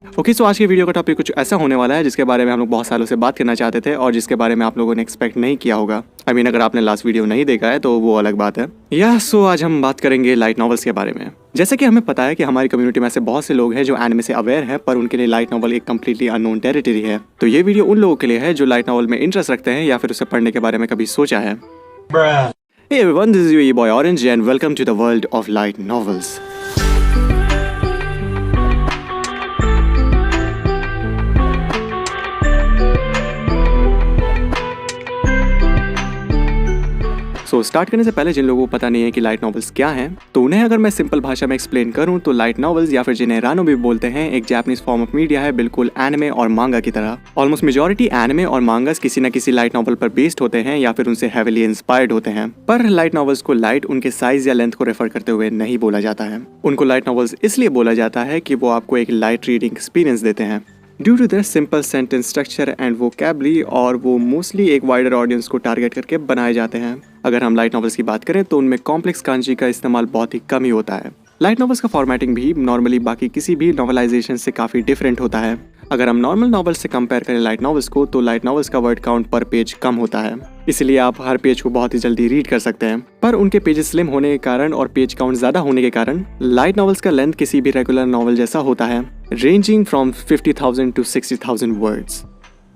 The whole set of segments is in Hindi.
ओके, सो आज की वीडियो का टॉपिक कुछ ऐसा होने वाला है जिसके बारे में हम लोग बहुत सालों से बात करना चाहते थे और जिसके बारे में आप लोगों ने एक्सपेक्ट नहीं किया होगा। अगर आपने लास्ट वीडियो नहीं देखा है तो वो अलग बात है। सो आज हम बात करेंगे लाइट नॉवेल्स के बारे में। जैसे कि हमें पता है कि हमारी कम्युनिटी में ऐसे बहुत से लोग हैं जो एनिमे से अवेयर है, पर उनके लिए लाइट नॉवल एक कम्प्लीटली अननोन टेरिटरी है। तो ये वीडियो उन लोगों के लिए है जो लाइट नॉवल में इंटरेस्ट रखते हैं या फिर उसे पढ़ने के बारे में कभी सोचा है। Hey everyone, this is your boy Orange and welcome to the world of light novels. Start करने से पहले जिन लोगों को पता नहीं है कि लाइट नॉवेल्स क्या हैं, तो उन्हें अगर मैं सिंपल भाषा में एक्सप्लेन करूं तो लाइट नॉवेल्स या फिर जिन्हें रानो भी बोलते हैं एक जापानीज फॉर्म ऑफ मीडिया है, बिल्कुल एनिमे और मांगा की तरह। ऑलमोस्ट मेजॉरिटी एनिमे और मांगास किसी न किसी लाइट नॉवल पर बेस्ड होते हैं या फिर उनसे हेविली इंस्पायर्ड होते हैं। पर लाइट नॉवेल्स को लाइट उनके साइज या लेंथ को रेफर करते हुए नहीं बोला जाता है। उनको लाइट नॉवेल्स इसलिए बोला जाता है कि वो आपको एक लाइट रीडिंग एक्सपीरियंस देते हैं due to their simple sentence structure and vocabulary, और वो मोस्टली एक वाइडर ऑडियंस को टारगेट करके बनाए जाते हैं। अगर हम लाइट नॉवेल्स की बात करें तो उनमें कॉम्प्लेक्स कांजी का इस्तेमाल बहुत ही कम ही होता है। लाइट नॉवेल्स का फॉर्मेटिंग भी नॉर्मली बाकी किसी भी नॉवेलाइजेशन से काफ़ी डिफरेंट होता है। अगर हम नॉर्मल नॉवेल्स से कंपेयर करें लाइट नॉवेल्स को, तो लाइट नॉवेल्स का वर्ड काउंट पर पेज कम होता है, इसलिए आप हर पेज को बहुत ही जल्दी रीड कर सकते हैं। पर उनके पेजेस स्लिम होने के कारण और पेज काउंट ज़्यादा होने के कारण लाइट नॉवेल्स का लेंथ किसी भी रेगुलर नॉवल जैसा होता है, रेंजिंग फ्रॉम 50,000 to 60,000 वर्ड्स।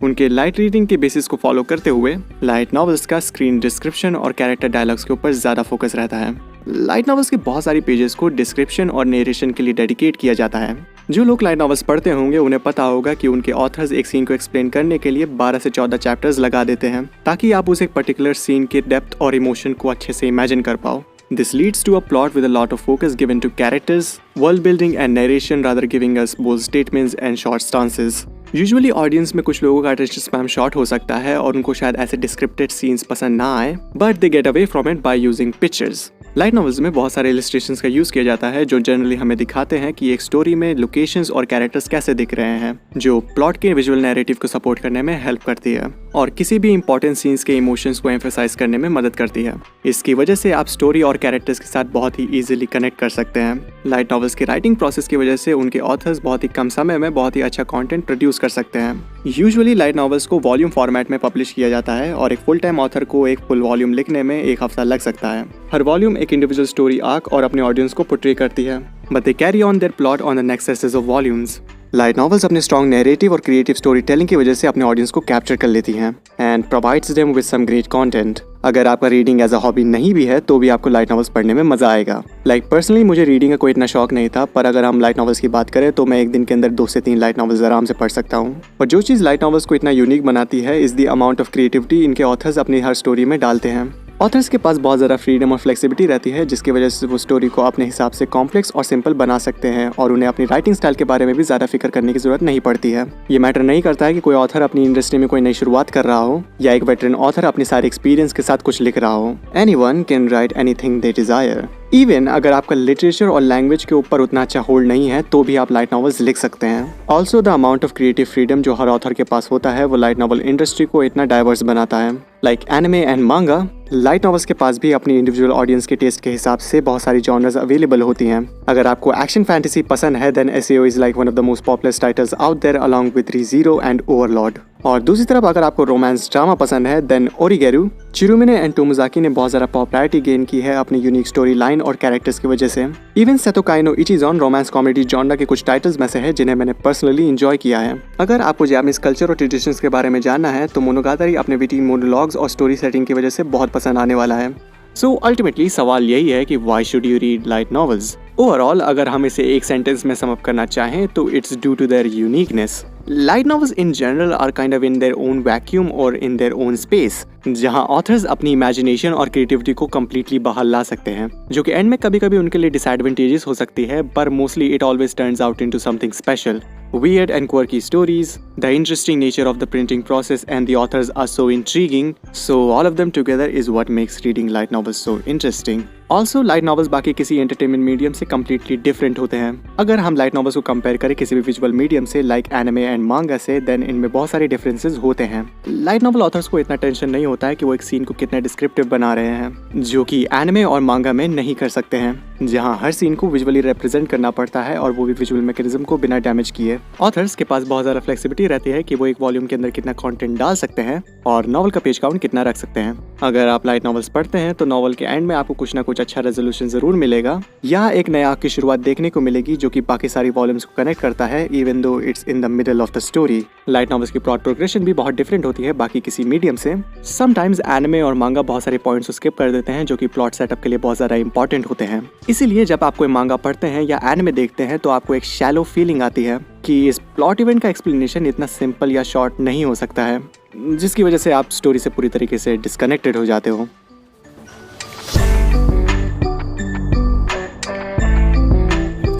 उनके लाइट रीडिंग के बेसिस को फॉलो करते हुए लाइट नॉवेल्स का स्क्रीन डिस्क्रिप्शन और कैरेक्टर डायलॉग्स के ऊपर ज़्यादा फोकस रहता है। लाइट नॉवेल्स के बहुत सारी पेजेस को डिस्क्रिप्शन और नरेशन के लिए डेडिकेट किया जाता है। जो लोग लाइट नॉवेल्स पढ़ते होंगे उन्हें पता होगा कि उनके ऑथर्स एक सीन को एक्सप्लेन करने के लिए 12 से 14 चैप्टर्स लगा देते हैं ताकि आप उस एक पर्टिकुलर सीन के डेप्थ और इमोशन को अच्छे से इमेजिन कर पाओ। This leads to a plot with a lot of focus given to characters, world building and narration, rather giving us bold statements and short stances. Usually audience में कुछ लोगों का अटेंशन स्पैम शॉर्ट हो सकता है और उनको शायद ऐसे डिस्क्रिप्टेड सीन्स पसंद ना आए, but they get away from it by using pictures. Light novels में बहुत सारे इलस्ट्रेशंस का यूज किया जाता है जो जनरली हमें दिखाते हैं कि एक स्टोरी में लोकेशंस और कैरेक्टर्स कैसे दिख रहे हैं, जो प्लॉट के विजुअल नैरेटिव को सपोर्ट करने में हेल्प करती है और किसी भी इंपॉर्टेंट सीन्स के इमोशंस को एम्फेसाइज करने में मदद करती है। इसकी वजह से आप स्टोरी और कैरेक्टर्स के साथ बहुत ही इजीली कनेक्ट कर सकते हैं। लाइट नॉवेल्स के राइटिंग प्रोसेस की वजह से उनके ऑथर्स बहुत ही कम समय में बहुत ही अच्छा कंटेंट प्रोड्यूस कर सकते हैं। यूजुअली लाइट नॉवेल्स को वॉल्यूम फॉर्मेट में पब्लिश किया जाता है और एक फुल टाइम ऑथर को एक फुल वॉल्यूम लिखने में 1 हफ्ता लग सकता है। हर वॉल्यूम एक इंडिविजुअल स्टोरी आर्क और अपने ऑडियंस को पोर्ट्रे करती है, but they carry on their plot on the next सेसेस of volumes. Light novels अपने स्ट्रॉन्ग नैरेटिव और क्रिएटिव स्टोरी टेलिंग की वजह से अपने ऑडियंस को कैप्चर कर लेती हैं and provides them with some great content. अगर आपका रीडिंग एज अ हॉबी नहीं भी है तो भी आपको लाइट नॉवेल्स पढ़ने में मजा आएगा। पर्सनली मुझे रीडिंग का कोई इतना शौक नहीं था, पर अगर हम लाइट नॉवेल्स की बात करें तो मैं एक दिन के अंदर 2 से 3 लाइट नॉवेल्स आराम से पढ़ सकता हूँ। और जो चीज़ लाइट नॉवेल्स को इतना यूनिक बनाती है is the amount of creativity इनके ऑथर्स अपनी हर स्टोरी में डालते हैं। ऑथर्स के पास बहुत ज़्यादा फ्रीडम और फ्लेक्सिबिलिटी रहती है, जिसकी वजह से वो स्टोरी को अपने हिसाब से कॉम्प्लेक्स और सिंपल बना सकते हैं और उन्हें अपनी राइटिंग स्टाइल के बारे में भी ज़्यादा फिक्र करने की जरूरत नहीं पड़ती है। ये मैटर नहीं करता है कि कोई ऑथर अपनी इंडस्ट्री में कोई नई शुरुआत कर रहा हो या एक वेटरन ऑथर अपने सारे एक्सपीरियंस के साथ कुछ लिख रहा हो। Anyone can write anything they desire. Even अगर आपका लिटरेचर और लैंग्वेज के ऊपर उतना अच्छा होल्ड नहीं है तो भी आप लाइट नॉवेल्स लिख सकते हैं। Also the amount of creative freedom जो हर ऑथर के पास होता है वो लाइट नॉवेल इंडस्ट्री को इतना डाइवर्स बनाता है। लाइक एनिमे एंड मांगा, लाइट नॉवेल्स के पास भी अपनी इंडिविजुअल ऑडियंस के टेस्ट के हिसाब से बहुत सारी जॉनर्स अवेलेबल होती हैं। अगर आपको एक्शन फैंटेसी पसंद है then SAO is like one of the most popular titles out there along with Re Zero and Overlord. और दूसरी तरफ अगर आपको रोमांस ड्रामा पसंद है देन ओरिगेरू, चिरुमिने एंड टोमोजाकी ने बहुत ज़्यादा पॉपुलैरिटी गेन की है अपनी यूनिक स्टोरी लाइन और कैरेक्टर्स की वजह से। Even Seitokai no Ichizon romance comedy genre के कुछ टाइटल्स में से है जिन्हें मैंने पर्सनली एंजॉय किया है। अगर आपको जापानीज कल्चर और ट्रेडिशंस के बारे में जानना है तो मोनोगातारी अपने विटी मोनोलॉग्स और स्टोरी सेटिंग की वजह से बहुत पसंद आने वाला है। सो अल्टीमेटली सवाल यही है कि why should you read light novels. Overall अगर हम इसे एक सेंटेंस में सम अप करना चाहें तो it's due to their uniqueness. Light novels in general are kind of in their own vacuum और इन देयर ओन स्पेस, जहां ऑथर्स अपनी इमेजिनेशन और क्रिएटिविटी को कम्प्लीटली बाहर ला सकते हैं, जो कि एंड में कभी कभी उनके लिए डिसएडवांटेजेस हो सकती है, पर mostly it always turns out into something special. Weird and quirky stories, the interesting nature of the printing process and the authors are so intriguing, so all of them together is what makes reading light novels so interesting. Also, light novels बाकी किसी entertainment medium से completely different होते हैं। अगर हम light novels को compare करें किसी भी visual medium से like anime and manga से, then इनमें बहुत सारे differences होते हैं। light novel authors को इतना टेंशन नहीं होता है कि वो एक सीन को कितना descriptive बना रहे हैं, जो कि anime और manga में नहीं कर सकते हैं। जहां हर सीन को विजुअली रिप्रेजेंट करना पड़ता है और वो भी विजुअल मैकेनिज्म को बिना डैमेज किए। ऑथर्स के पास बहुत ज़्यादा फ्लेक्सिबिलिटी रहती है कि वो एक वॉल्यूम के अंदर कितना कंटेंट डाल सकते हैं और नॉवल का पेज काउंट कितना रख सकते हैं। अगर आप लाइट नॉवेल्स पढ़ते हैं तो नॉवल के एंड में आपको कुछ ना कुछ अच्छा रेजोल्यूशन जरूर मिलेगा या एक नया आर्क की शुरुआत देखने को मिलेगी जो कि बाकी सारी वॉल्यूम्स को कनेक्ट करता है even though it's in the middle of the story. Light novels की प्लॉट प्रोग्रेशन भी बहुत डिफरेंट होती है बाकी किसी मीडियम से। समटाइम्स एनिमे और मांगा बहुत सारे पॉइंट्स स्किप कर देते हैं जो कि प्लॉट सेटअप के लिए बहुत ज़्यादा इंपॉर्टेंट होते हैं। इसीलिए जब आप कोई मांगा पढ़ते हैं या एनिमे देखते हैं तो आपको एक शैलो फीलिंग आती है कि इस प्लॉट इवेंट का एक्सप्लेनेशन इतना सिंपल या शॉर्ट नहीं हो सकता है, जिसकी वजह से आप स्टोरी से पूरी तरीके से डिस्कनेक्टेड हो जाते हो।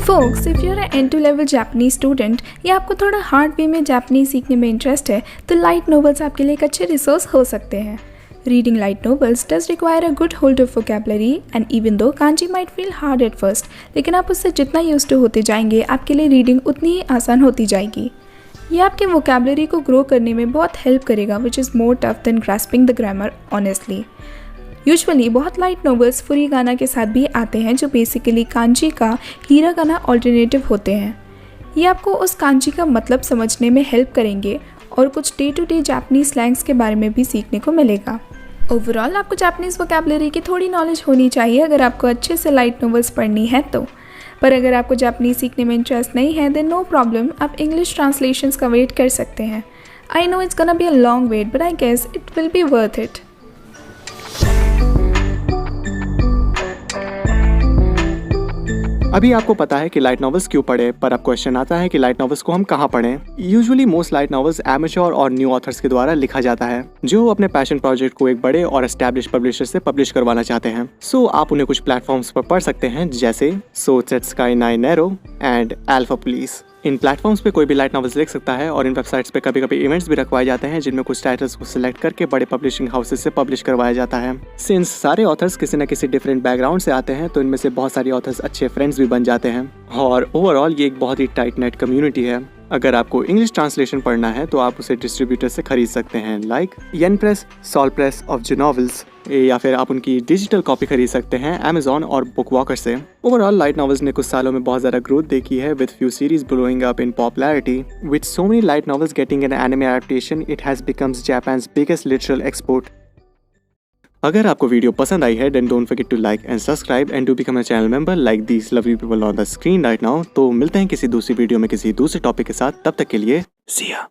Folks, if you're an entry-level Japanese student या आपको थोड़ा हार्ड वे में जापानीज सीखने में इंटरेस्ट है तो लाइट नॉवेल्स आपके लिए एक अच्छे रिसोर्स हो सकते हैं। Reading light novels does require a good hold of vocabulary and even though kanji might feel hard at first, लेकिन आप उससे जितना यूज्ड टू होते जाएंगे आपके लिए रीडिंग उतनी ही आसान होती जाएगी। ये आपके वोकेबलरी को ग्रो करने में बहुत हेल्प करेगा which is more tough than grasping the grammar honestly. Usually बहुत लाइट नॉवेल्स फुरीगाना के साथ भी आते हैं जो बेसिकली कांजी का हीरागाना ऑल्टरनेटिव होते हैं। ये आपको उस कांजी का मतलब समझने में हेल्प करेंगे और कुछ day to day Japanese slangs के बारे में भी सीखने को मिलेगा। ओवरऑल आपको जापानीज वोकेबलरी की थोड़ी नॉलेज होनी चाहिए अगर आपको अच्छे से लाइट नॉवेल्स पढ़नी है तो। पर अगर आपको जापानीज सीखने में इंटरेस्ट नहीं है देन नो प्रॉब्लम, आप इंग्लिश ट्रांसलेशंस का वेट कर सकते हैं। I know it's gonna be a long wait but I guess it will be worth it. अभी आपको पता है कि लाइट नॉवेल्स क्यों पढ़े, पर अब क्वेश्चन आता है कि लाइट नॉवेल्स को हम कहाँ पढ़ें। Usually most light novels amateur और न्यू ऑथर्स के द्वारा लिखा जाता है जो अपने पैशन प्रोजेक्ट को एक बड़े और एस्टैब्लिश पब्लिशर से पब्लिश करवाना चाहते हैं। सो आप उन्हें कुछ प्लेटफॉर्म्स पर पढ़ सकते हैं जैसे Sky 9 Nero and alpha police. In platforms पे कोई भी लाइट नॉवेल्स लिख सकता है और इन वेबसाइट्स पे कभी कभी इवेंट्स भी रखवाए जाते हैं जिनमें कुछ टाइटल्स को सिलेक्ट करके बड़े पब्लिशिंग हाउसेस से पब्लिश करवाया जाता है। सिंस सारे ऑथर्स किसी न किसी डिफरेंट बैकग्राउंड से आते हैं तो इनमें से बहुत सारे ऑथर्स अच्छे फ्रेंड्स भी बन जाते हैं और ओवरऑल ये एक बहुत ही टाइट नेट कम्युनिटी है। अगर आपको इंग्लिश ट्रांसलेशन पढ़ना है तो आप उसे डिस्ट्रीब्यूटर से खरीद सकते हैं like Yen Press, Sol Press of जो नॉवेल्स, या फिर आप उनकी डिजिटल कॉपी खरीद सकते हैं अमेजॉन और बुक वॉकर से। ओवरऑल लाइट नॉवेल्स ने कुछ सालों में बहुत ज़्यादा ग्रोथ देखी है with few series blowing up in popularity. With so many light novels getting an anime adaptation it has becomes Japan's biggest literal export. अगर आपको वीडियो पसंद आई है then don't forget to like and subscribe and to become a channel member like these lovely people on the screen right now. तो मिलते हैं किसी दूसरी वीडियो में किसी दूसरे टॉपिक के साथ, तब तक के लिए सी या।